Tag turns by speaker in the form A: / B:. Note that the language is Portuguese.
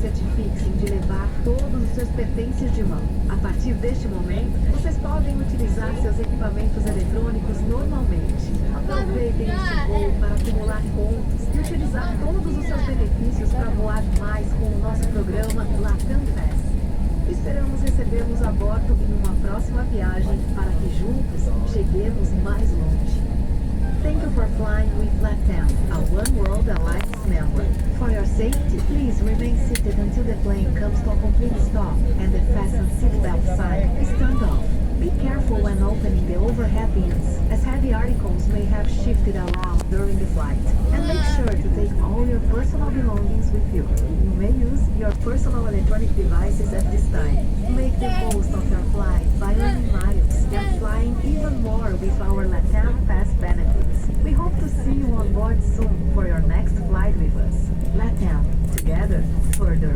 A: Certifique-se de levar todos os seus pertences de mão. A partir deste momento, vocês podem utilizar seus equipamentos eletrônicos normalmente. Aproveitem este voo para acumular pontos e utilizar todos os seus benefícios para voar mais com o nosso programa Latam Pass. Esperamos recebê-los a bordo em uma próxima viagem para que juntos cheguemos mais longe. Thank you for flying with LATAM, a One World Alliance member. For your safety, please remain seated until the plane comes to a complete stop and the fasten seatbelt sign is turned off. Be careful when opening the overhead bins, as heavy articles may have shifted around during the flight. And make sure to take all your personal belongings with you. You may use your personal electronic devices at this time. Make the most of your flight by earning miles and flying even more with our LATAM Pass benefits. We hope to see you on board soon for your next flight with us. LATAM, together, further.